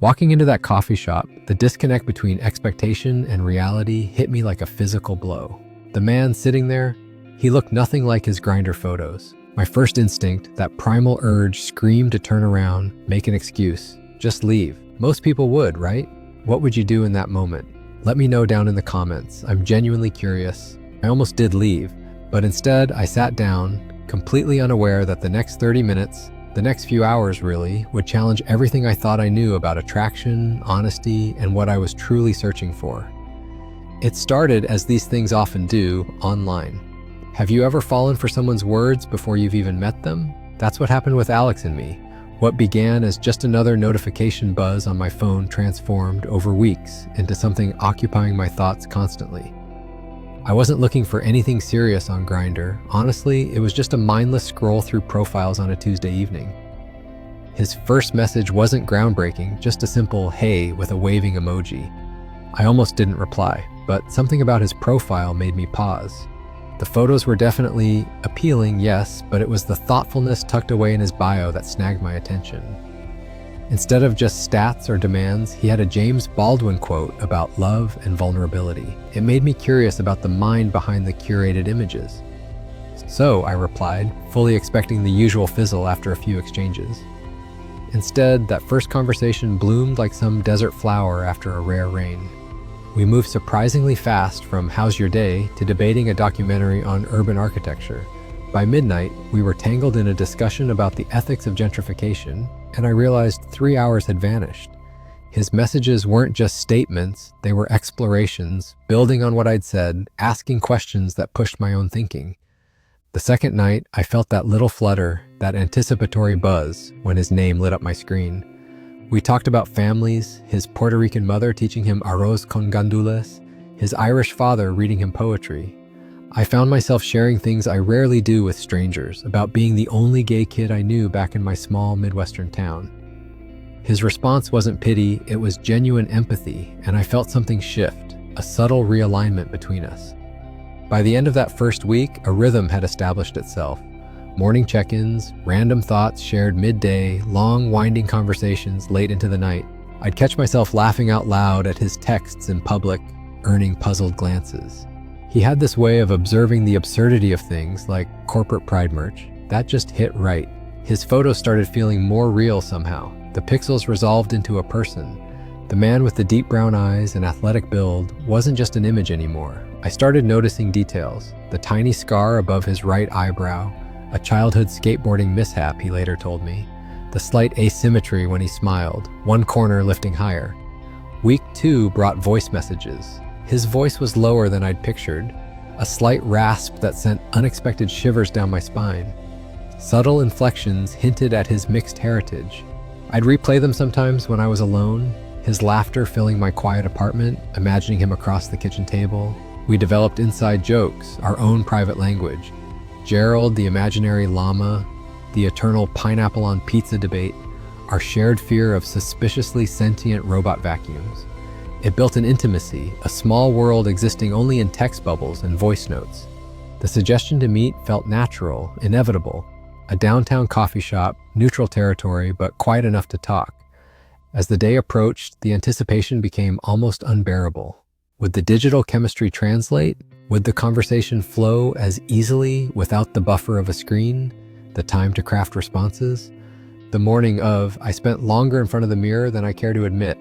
Walking into that coffee shop, the disconnect between expectation and reality hit me like a physical blow. The man sitting there, he looked nothing like his Grindr photos. My first instinct, that primal urge, screamed to turn around, make an excuse, just leave. Most people would, right? What would you do in that moment? Let me know down in the comments. I'm genuinely curious. I almost did leave, but instead I sat down, completely unaware that the next 30 minutes, the next few hours really, would challenge everything I thought I knew about attraction, honesty, and what I was truly searching for. It started, as these things often do, online. Have you ever fallen for someone's words before you've even met them? That's what happened with Alex and me. What began as just another notification buzz on my phone transformed over weeks into something occupying my thoughts constantly. I wasn't looking for anything serious on Grindr. Honestly, it was just a mindless scroll through profiles on a Tuesday evening. His first message wasn't groundbreaking, just a simple "hey" with a waving emoji. I almost didn't reply, but something about his profile made me pause. The photos were definitely appealing, yes, but it was the thoughtfulness tucked away in his bio that snagged my attention. Instead of just stats or demands, he had a James Baldwin quote about love and vulnerability. It made me curious about the mind behind the curated images. So, I replied, fully expecting the usual fizzle after a few exchanges. Instead, that first conversation bloomed like some desert flower after a rare rain. We moved surprisingly fast from "how's your day" to debating a documentary on urban architecture. By midnight, we were tangled in a discussion about the ethics of gentrification, and I realized 3 hours had vanished. His messages weren't just statements, they were explorations, building on what I'd said, asking questions that pushed my own thinking. The second night, I felt that little flutter, that anticipatory buzz, when his name lit up my screen. We talked about families, his Puerto Rican mother teaching him arroz con gandules, his Irish father reading him poetry. I found myself sharing things I rarely do with strangers, about being the only gay kid I knew back in my small Midwestern town. His response wasn't pity, it was genuine empathy, and I felt something shift, a subtle realignment between us. By the end of that first week, a rhythm had established itself. Morning check-ins, random thoughts shared midday, long winding conversations late into the night. I'd catch myself laughing out loud at his texts in public, earning puzzled glances. He had this way of observing the absurdity of things like corporate pride merch. That just hit right. His photos started feeling more real somehow. The pixels resolved into a person. The man with the deep brown eyes and athletic build wasn't just an image anymore. I started noticing details. The tiny scar above his right eyebrow, a childhood skateboarding mishap, he later told me. The slight asymmetry when he smiled, one corner lifting higher. Week 2 brought voice messages. His voice was lower than I'd pictured, a slight rasp that sent unexpected shivers down my spine. Subtle inflections hinted at his mixed heritage. I'd replay them sometimes when I was alone, his laughter filling my quiet apartment, imagining him across the kitchen table. We developed inside jokes, our own private language. Gerald, the imaginary llama, the eternal pineapple on pizza debate, our shared fear of suspiciously sentient robot vacuums. It built an intimacy, a small world existing only in text bubbles and voice notes. The suggestion to meet felt natural, inevitable. A downtown coffee shop, neutral territory, but quiet enough to talk. As the day approached, the anticipation became almost unbearable. Would the digital chemistry translate? Would the conversation flow as easily without the buffer of a screen, the time to craft responses? The morning of, I spent longer in front of the mirror than I care to admit.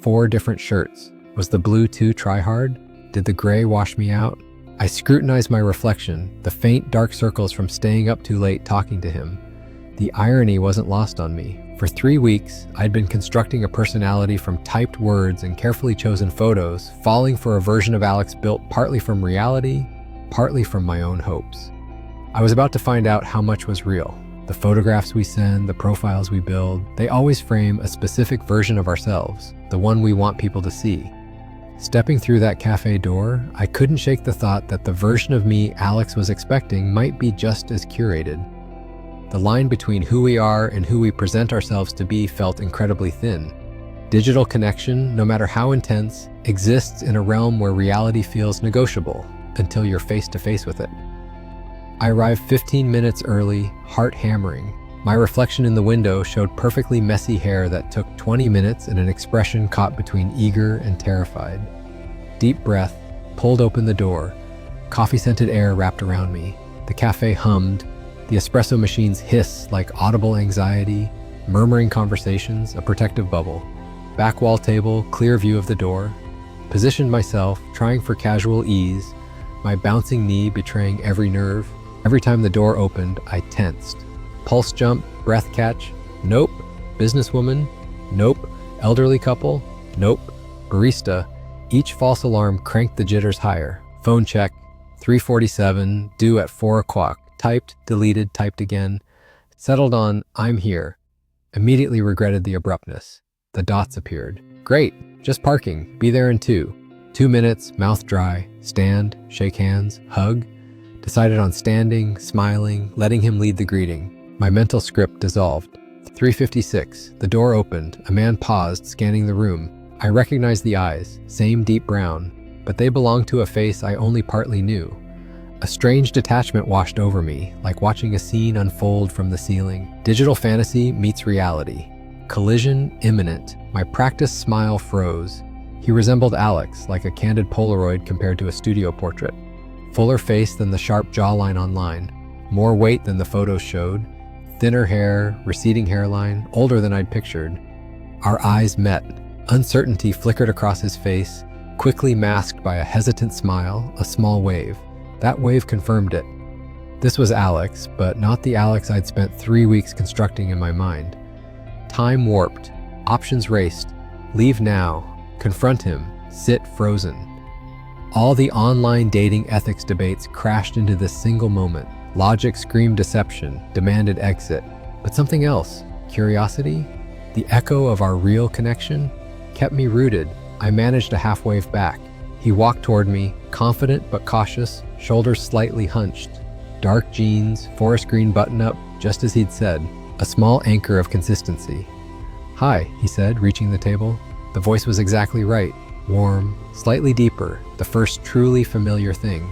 4 different shirts. Was the blue too try-hard? Did the gray wash me out? I scrutinized my reflection, the faint dark circles from staying up too late talking to him. The irony wasn't lost on me. For 3 weeks, I'd been constructing a personality from typed words and carefully chosen photos, falling for a version of Alex built partly from reality, partly from my own hopes. I was about to find out how much was real. The photographs we send, the profiles we build, they always frame a specific version of ourselves, the one we want people to see. Stepping through that cafe door, I couldn't shake the thought that the version of me Alex was expecting might be just as curated. The line between who we are and who we present ourselves to be felt incredibly thin. Digital connection, no matter how intense, exists in a realm where reality feels negotiable until you're face to face with it. I arrived 15 minutes early, heart hammering. My reflection in the window showed perfectly messy hair that took 20 minutes and an expression caught between eager and terrified. Deep breath, pulled open the door. Coffee-scented air wrapped around me. The cafe hummed. The espresso machines hiss like audible anxiety, murmuring conversations, a protective bubble. Back wall table, clear view of the door. Positioned myself, trying for casual ease, my bouncing knee betraying every nerve. Every time the door opened, I tensed. Pulse jump, breath catch. Nope. Businesswoman. Nope. Elderly couple. Nope. Barista. Each false alarm cranked the jitters higher. Phone check. 3:47, due at 4 o'clock. Typed, deleted, typed again. Settled on, I'm here. Immediately regretted the abruptness. The dots appeared. Great. Just parking. Be there in 2. 2 minutes, mouth dry. Stand, shake hands, hug. Decided on standing, smiling, letting him lead the greeting. My mental script dissolved. 3:56. The door opened. A man paused, scanning the room. I recognized the eyes, same deep brown, but they belonged to a face I only partly knew. A strange detachment washed over me, like watching a scene unfold from the ceiling. Digital fantasy meets reality. Collision imminent. My practiced smile froze. He resembled Alex, like a candid Polaroid compared to a studio portrait. Fuller face than the sharp jawline online. More weight than the photos showed. Thinner hair, receding hairline, older than I'd pictured. Our eyes met. Uncertainty flickered across his face, quickly masked by a hesitant smile, a small wave. That wave confirmed it. This was Alex, but not the Alex I'd spent 3 weeks constructing in my mind. Time warped. Options raced. Leave now. Confront him. Sit frozen. All the online dating ethics debates crashed into this single moment. Logic screamed deception, demanded exit. But something else, curiosity, the echo of our real connection, kept me rooted. I managed a half wave back. He walked toward me, confident but cautious, shoulders slightly hunched. Dark jeans, forest green button-up, just as he'd said. A small anchor of consistency. Hi, he said, reaching the table. The voice was exactly right. Warm, slightly deeper, the first truly familiar thing.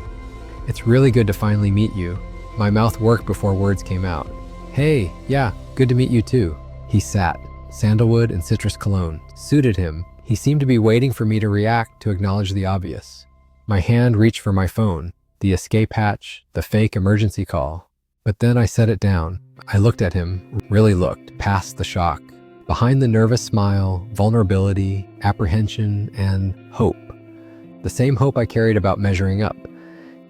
It's really good to finally meet you. My mouth worked before words came out. Hey, yeah, good to meet you too. He sat. Sandalwood and citrus cologne suited him. He seemed to be waiting for me to react, to acknowledge the obvious. My hand reached for my phone, the escape hatch, the fake emergency call. But then I set it down. I looked at him, really looked, past the shock. Behind the nervous smile, vulnerability, apprehension, and hope. The same hope I carried about measuring up.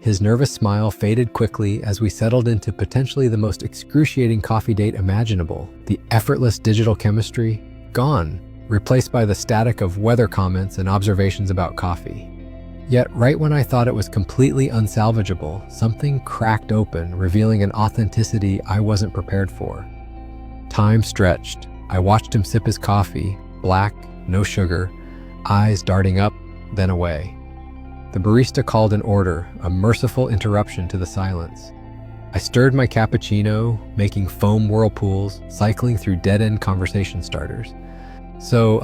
His nervous smile faded quickly as we settled into potentially the most excruciating coffee date imaginable. The effortless digital chemistry, gone, replaced by the static of weather comments and observations about coffee. Yet right when I thought it was completely unsalvageable, something cracked open, revealing an authenticity I wasn't prepared for. Time stretched. I watched him sip his coffee, black, no sugar, eyes darting up, then away. The barista called an order, a merciful interruption to the silence. I stirred my cappuccino, making foam whirlpools, cycling through dead-end conversation starters. So,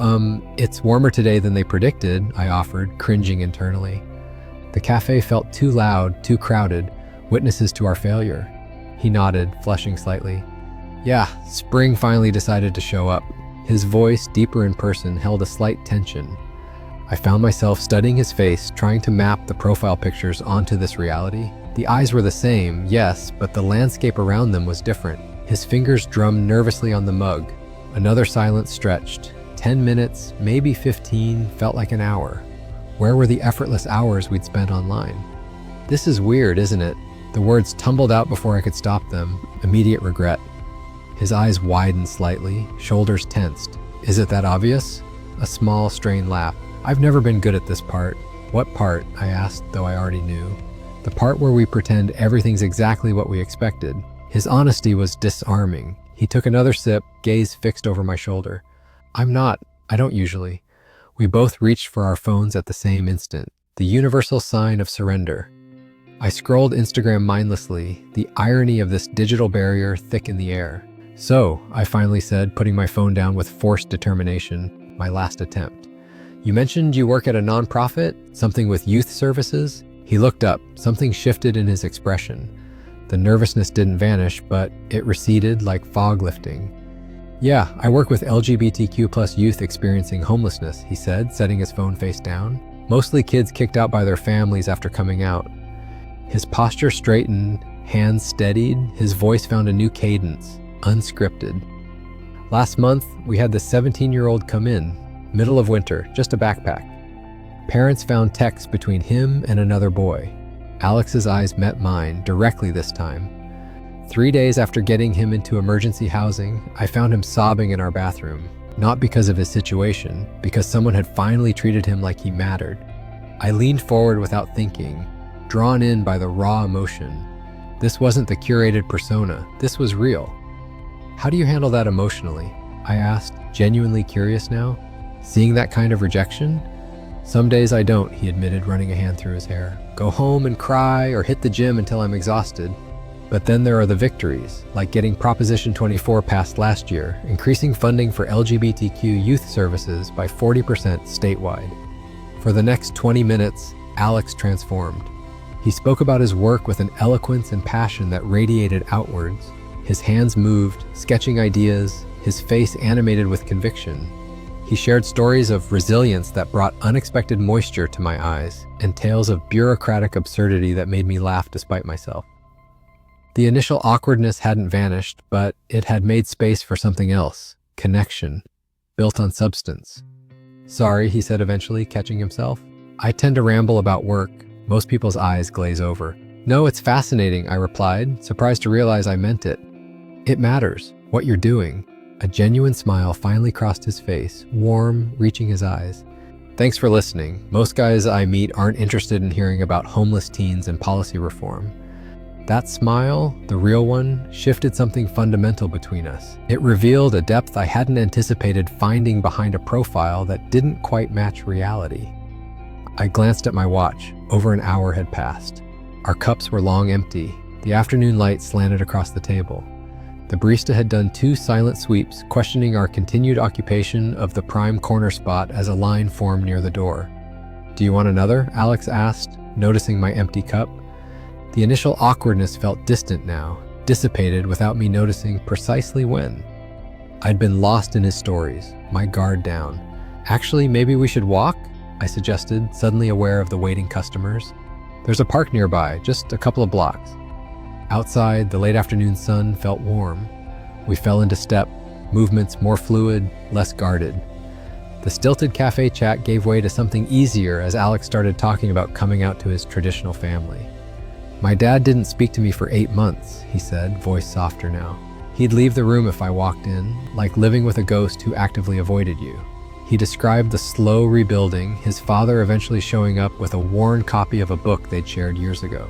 it's warmer today than they predicted, I offered, cringing internally. The cafe felt too loud, too crowded, witnesses to our failure. He nodded, flushing slightly. Yeah, spring finally decided to show up. His voice, deeper in person, held a slight tension. I found myself studying his face, trying to map the profile pictures onto this reality. The eyes were the same, yes, but the landscape around them was different. His fingers drummed nervously on the mug. Another silence stretched. 10 minutes, maybe 15, felt like an hour. Where were the effortless hours we'd spent online? This is weird, isn't it? The words tumbled out before I could stop them. Immediate regret. His eyes widened slightly, shoulders tensed. Is it that obvious? A small, strained laugh. I've never been good at this part. What part? I asked, though I already knew. The part where we pretend everything's exactly what we expected. His honesty was disarming. He took another sip, gaze fixed over my shoulder. I don't usually. We both reached for our phones at the same instant. The universal sign of surrender. I scrolled Instagram mindlessly, the irony of this digital barrier thick in the air. So, I finally said, putting my phone down with forced determination, my last attempt. You mentioned you work at a nonprofit, something with youth services? He looked up, something shifted in his expression. The nervousness didn't vanish, but it receded like fog lifting. "Yeah, I work with LGBTQ+ youth experiencing homelessness," he said, setting his phone face down. "Mostly kids kicked out by their families after coming out." His posture straightened, hands steadied, his voice found a new cadence, unscripted. "Last month, we had this 17-year-old come in, middle of winter, just a backpack. Parents found texts between him and another boy. Alex's eyes met mine, directly this time. 3 days after getting him into emergency housing, I found him sobbing in our bathroom, not because of his situation, because someone had finally treated him like he mattered. I leaned forward without thinking, drawn in by the raw emotion. This wasn't the curated persona, this was real. "How do you handle that emotionally?" I asked, genuinely curious now. "Seeing that kind of rejection?" "Some days I don't," he admitted, running a hand through his hair. "Go home and cry or hit the gym until I'm exhausted. But then there are the victories, like getting Proposition 24 passed last year, increasing funding for LGBTQ youth services by 40% statewide." For the next 20 minutes, Alex transformed. He spoke about his work with an eloquence and passion that radiated outwards. His hands moved, sketching ideas, his face animated with conviction. He shared stories of resilience that brought unexpected moisture to my eyes, and tales of bureaucratic absurdity that made me laugh despite myself. The initial awkwardness hadn't vanished, but it had made space for something else, connection, built on substance. "Sorry," he said eventually, catching himself. "I tend to ramble about work." Most people's eyes glaze over. "No, it's fascinating," I replied, surprised to realize I meant it. "It matters, what you're doing." A genuine smile finally crossed his face, warm, reaching his eyes. "Thanks for listening. Most guys I meet aren't interested in hearing about homeless teens and policy reform." That smile, the real one, shifted something fundamental between us. It revealed a depth I hadn't anticipated finding behind a profile that didn't quite match reality. I glanced at my watch. Over an hour had passed. Our cups were long empty. The afternoon light slanted across the table. The barista had done 2 silent sweeps, questioning our continued occupation of the prime corner spot as a line formed near the door. "Do you want another?" Alex asked, noticing my empty cup. The initial awkwardness felt distant now, dissipated without me noticing precisely when. I'd been lost in his stories, my guard down. "Actually, maybe we should walk?" I suggested, suddenly aware of the waiting customers. "There's a park nearby, just a couple of blocks." Outside, the late afternoon sun felt warm. We fell into step, movements more fluid, less guarded. The stilted cafe chat gave way to something easier as Alex started talking about coming out to his traditional family. "My dad didn't speak to me for 8 months, he said, voice softer now. He'd leave the room if I walked in, like living with a ghost who actively avoided you. He described the slow rebuilding, his father eventually showing up with a worn copy of a book they'd shared years ago.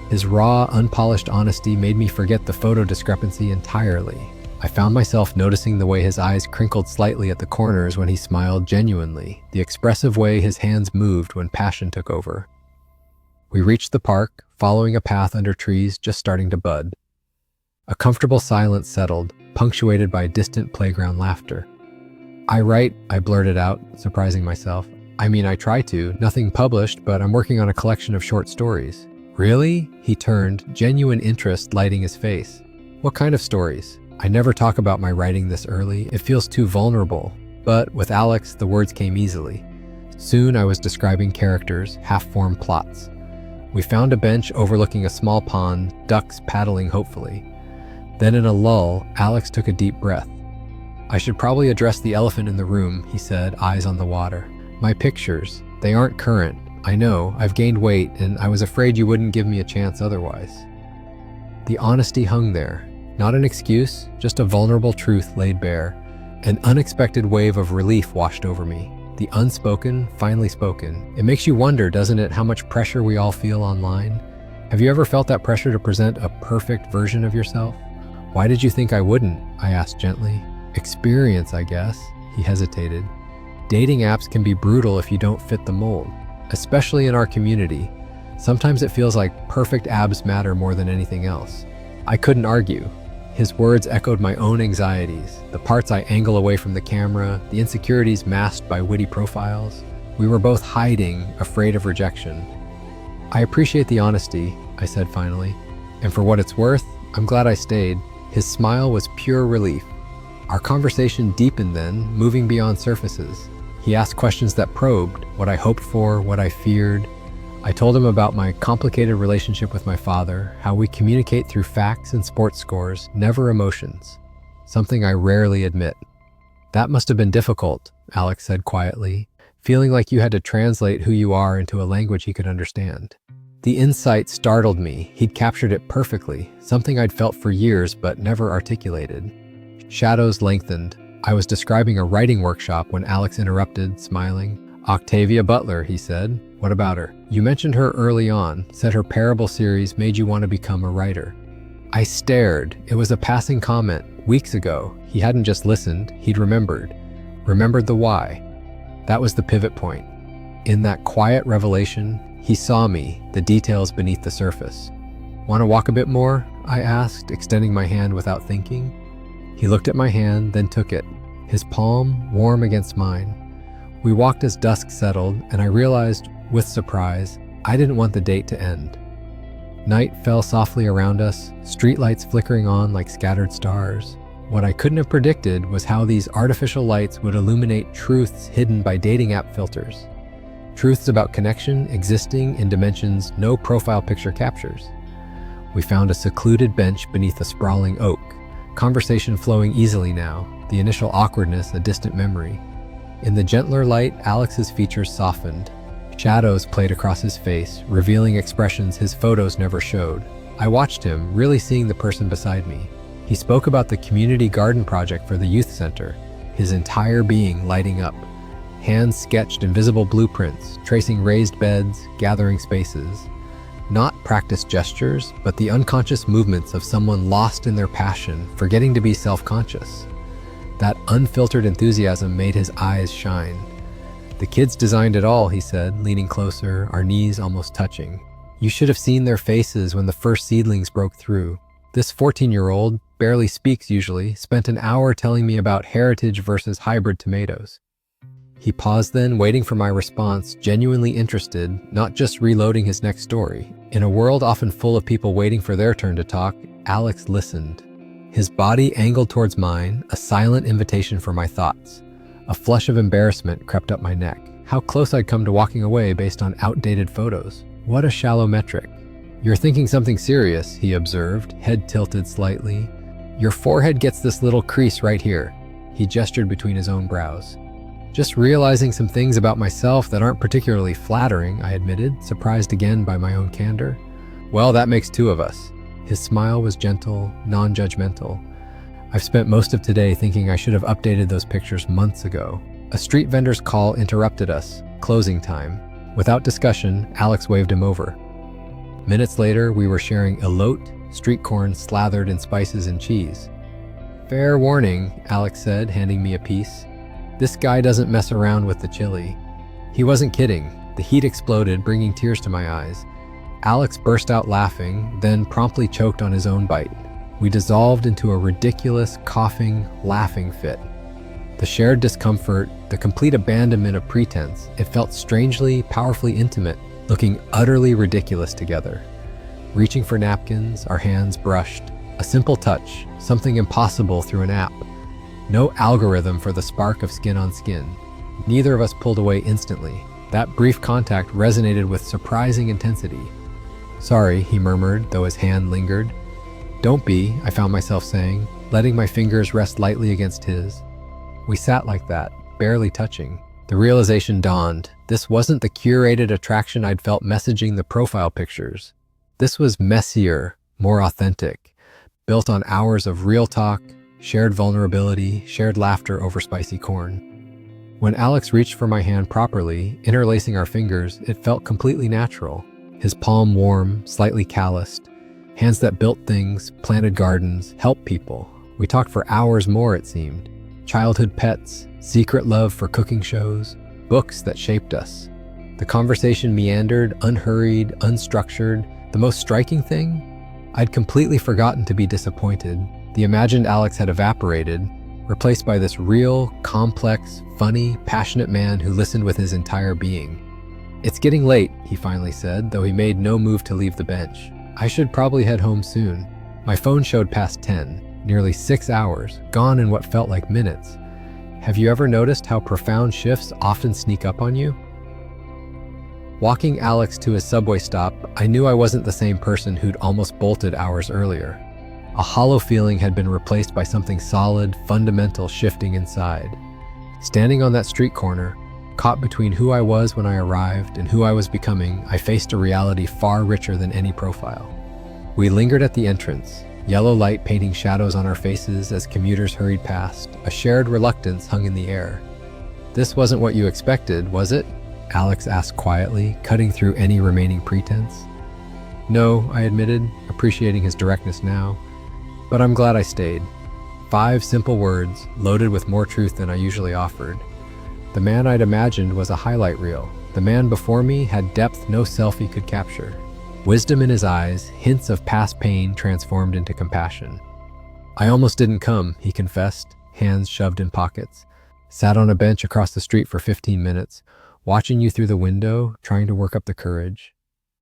His raw, unpolished honesty made me forget the photo discrepancy entirely. I found myself noticing the way his eyes crinkled slightly at the corners when he smiled genuinely, the expressive way his hands moved when passion took over. We reached the park, following a path under trees just starting to bud. A comfortable silence settled, punctuated by distant playground laughter. "I write," I blurted out, surprising myself. "I mean, I try to. Nothing published, but I'm working on a collection of short stories." "Really?" He turned, genuine interest lighting his face. "What kind of stories?" I never talk about my writing this early. It feels too vulnerable. But with Alex, the words came easily. Soon I was describing characters, half-formed plots. We found a bench overlooking a small pond, ducks paddling hopefully. Then in a lull, Alex took a deep breath. "I should probably address the elephant in the room," he said, eyes on the water. "My pictures, they aren't current. I know, I've gained weight, and I was afraid you wouldn't give me a chance otherwise." The honesty hung there. Not an excuse, just a vulnerable truth laid bare. An unexpected wave of relief washed over me. The unspoken, finally spoken. It makes you wonder, doesn't it, how much pressure we all feel online? Have you ever felt that pressure to present a perfect version of yourself? "Why did you think I wouldn't?" I asked gently. "Experience, I guess." He hesitated. "Dating apps can be brutal if you don't fit the mold, especially in our community. Sometimes it feels like perfect abs matter more than anything else." I couldn't argue. His words echoed my own anxieties, the parts I angle away from the camera, the insecurities masked by witty profiles. We were both hiding, afraid of rejection. "I appreciate the honesty," I said finally. And for what it's worth, I'm glad I stayed. His smile was pure relief. Our conversation deepened then, moving beyond surfaces. He asked questions that probed what I hoped for, what I feared. I told him about my complicated relationship with my father, how we communicate through facts and sports scores, never emotions, something I rarely admit. That must have been difficult, Alex said quietly, feeling like you had to translate who you are into a language he could understand. The insight startled me. He'd captured it perfectly, something I'd felt for years but never articulated. Shadows lengthened. I was describing a writing workshop when Alex interrupted, smiling. Octavia Butler, he said. What about her? You mentioned her early on, said her parable series made you want to become a writer. I stared. It was a passing comment. Weeks ago, he hadn't just listened, he'd remembered the why. That was the pivot point. In that quiet revelation, he saw me, the details beneath the surface. Want to walk a bit more? I asked, extending my hand without thinking. He looked at my hand, then took it, his palm warm against mine. We walked as dusk settled, and I realized, with surprise, I didn't want the date to end. Night fell softly around us, streetlights flickering on like scattered stars. What I couldn't have predicted was how these artificial lights would illuminate truths hidden by dating app filters. Truths about connection existing in dimensions no profile picture captures. We found a secluded bench beneath a sprawling oak, conversation flowing easily now, the initial awkwardness a distant memory. In the gentler light, Alex's features softened. Shadows played across his face, revealing expressions his photos never showed. I watched him, really seeing the person beside me. He spoke about the community garden project for the youth center, his entire being lighting up. Hands sketched invisible blueprints, tracing raised beds, gathering spaces. Not practiced gestures, but the unconscious movements of someone lost in their passion, forgetting to be self-conscious. That unfiltered enthusiasm made his eyes shine. The kids designed it all, he said, leaning closer, our knees almost touching. You should have seen their faces when the first seedlings broke through. This 14-year-old, barely speaks usually, spent an hour telling me about heritage versus hybrid tomatoes. He paused then, waiting for my response, genuinely interested, not just reloading his next story. In a world often full of people waiting for their turn to talk, Alex listened. His body angled towards mine, a silent invitation for my thoughts. A flush of embarrassment crept up my neck. How close I'd come to walking away based on outdated photos. What a shallow metric. You're thinking something serious, he observed, head tilted slightly. Your forehead gets this little crease right here. He gestured between his own brows. Just realizing some things about myself that aren't particularly flattering, I admitted, surprised again by my own candor. Well, that makes two of us. His smile was gentle, non-judgmental. I've spent most of today thinking I should have updated those pictures months ago. A street vendor's call interrupted us. Closing time. Without discussion, Alex waved him over. Minutes later, we were sharing elote, street corn slathered in spices and cheese. Fair warning, Alex said, handing me a piece. This guy doesn't mess around with the chili. He wasn't kidding. The heat exploded, bringing tears to my eyes. Alex burst out laughing, then promptly choked on his own bite. We dissolved into a ridiculous, coughing, laughing fit. The shared discomfort, the complete abandonment of pretense, it felt strangely, powerfully intimate, looking utterly ridiculous together. Reaching for napkins, our hands brushed. A simple touch, something impossible through an app. No algorithm for the spark of skin on skin. Neither of us pulled away instantly. That brief contact resonated with surprising intensity. Sorry, he murmured, though his hand lingered. Don't be, I found myself saying, letting my fingers rest lightly against his. We sat like that, barely touching. The realization dawned. This wasn't the curated attraction I'd felt messaging the profile pictures. This was messier, more authentic, built on hours of real talk, shared vulnerability, shared laughter over spicy corn. When Alex reached for my hand properly, interlacing our fingers, it felt completely natural. His palm warm, slightly calloused. Hands that built things, planted gardens, helped people. We talked for hours more, it seemed. Childhood pets, secret love for cooking shows, books that shaped us. The conversation meandered, unhurried, unstructured. The most striking thing? I'd completely forgotten to be disappointed. The imagined Alex had evaporated, replaced by this real, complex, funny, passionate man who listened with his entire being. It's getting late, he finally said, though he made no move to leave the bench. I should probably head home soon. My phone showed past 10, nearly 6 hours, gone in what felt like minutes. Have you ever noticed how profound shifts often sneak up on you? Walking Alex to his subway stop, I knew I wasn't the same person who'd almost bolted hours earlier. A hollow feeling had been replaced by something solid, fundamental shifting inside. Standing on that street corner, caught between who I was when I arrived and who I was becoming, I faced a reality far richer than any profile. We lingered at the entrance, yellow light painting shadows on our faces as commuters hurried past. A shared reluctance hung in the air. "This wasn't what you expected, was it?" Alex asked quietly, cutting through any remaining pretense. "No," I admitted, appreciating his directness now. "But I'm glad I stayed." 5 simple words, loaded with more truth than I usually offered. The man I'd imagined was a highlight reel. The man before me had depth no selfie could capture. Wisdom in his eyes, hints of past pain transformed into compassion. "I almost didn't come," he confessed, hands shoved in pockets. "Sat on a bench across the street for 15 minutes, watching you through the window, trying to work up the courage."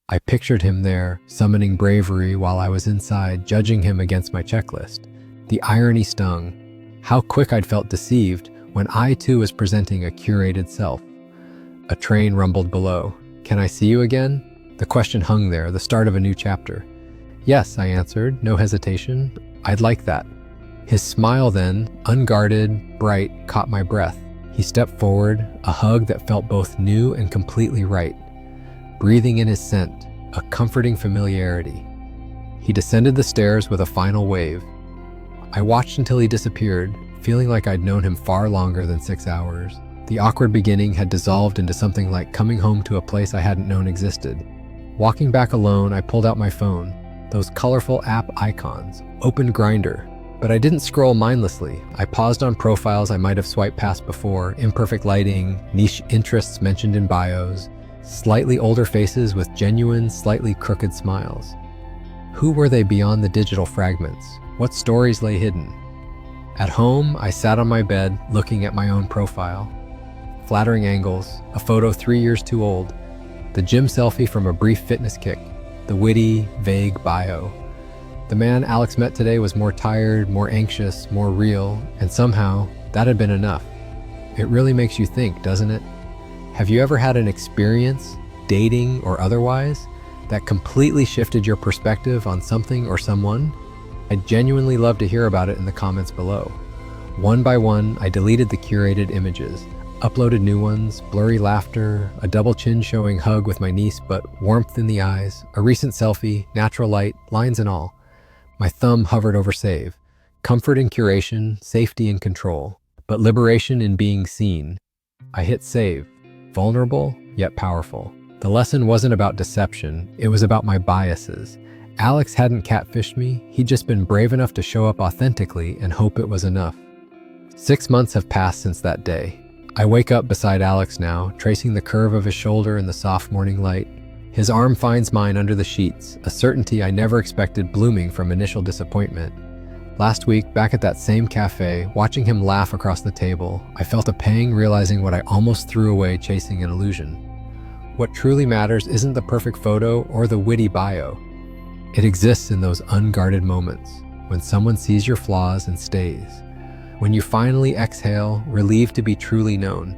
I pictured him there, summoning bravery while I was inside, judging him against my checklist. The irony stung. How quick I'd felt deceived when I too was presenting a curated self. A train rumbled below. "Can I see you again?" The question hung there, the start of a new chapter. "Yes," I answered, no hesitation. "I'd like that." His smile then, unguarded, bright, caught my breath. He stepped forward, a hug that felt both new and completely right. Breathing in his scent, a comforting familiarity. He descended the stairs with a final wave. I watched until he disappeared, feeling like I'd known him far longer than 6 hours. The awkward beginning had dissolved into something like coming home to a place I hadn't known existed. Walking back alone, I pulled out my phone, those colorful app icons, opened Grindr. But I didn't scroll mindlessly. I paused on profiles I might have swiped past before, imperfect lighting, niche interests mentioned in bios, slightly older faces with genuine, slightly crooked smiles. Who were they beyond the digital fragments? What stories lay hidden? At home, I sat on my bed, looking at my own profile. Flattering angles, a photo 3 years too old, the gym selfie from a brief fitness kick, the witty, vague bio. The man Alex met today was more tired, more anxious, more real, and somehow, that had been enough. It really makes you think, doesn't it? Have you ever had an experience, dating or otherwise, that completely shifted your perspective on something or someone? I'd genuinely love to hear about it in the comments below. One by one, I deleted the curated images, uploaded new ones, blurry laughter, a double chin showing hug with my niece but warmth in the eyes, a recent selfie, natural light, lines and all. My thumb hovered over save. Comfort in curation, safety in control, but liberation in being seen. I hit save. Vulnerable, yet powerful. The lesson wasn't about deception, it was about my biases. Alex hadn't catfished me, he'd just been brave enough to show up authentically and hope it was enough. 6 months have passed since that day. I wake up beside Alex now, tracing the curve of his shoulder in the soft morning light. His arm finds mine under the sheets, a certainty I never expected blooming from initial disappointment. Last week, back at that same cafe, watching him laugh across the table, I felt a pang realizing what I almost threw away chasing an illusion. What truly matters isn't the perfect photo or the witty bio. It exists in those unguarded moments, when someone sees your flaws and stays. When you finally exhale, relieved to be truly known.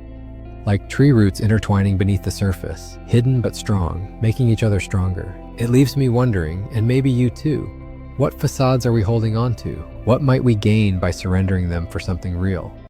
Like tree roots intertwining beneath the surface, hidden but strong, making each other stronger. It leaves me wondering, and maybe you too, what facades are we holding on to? What might we gain by surrendering them for something real?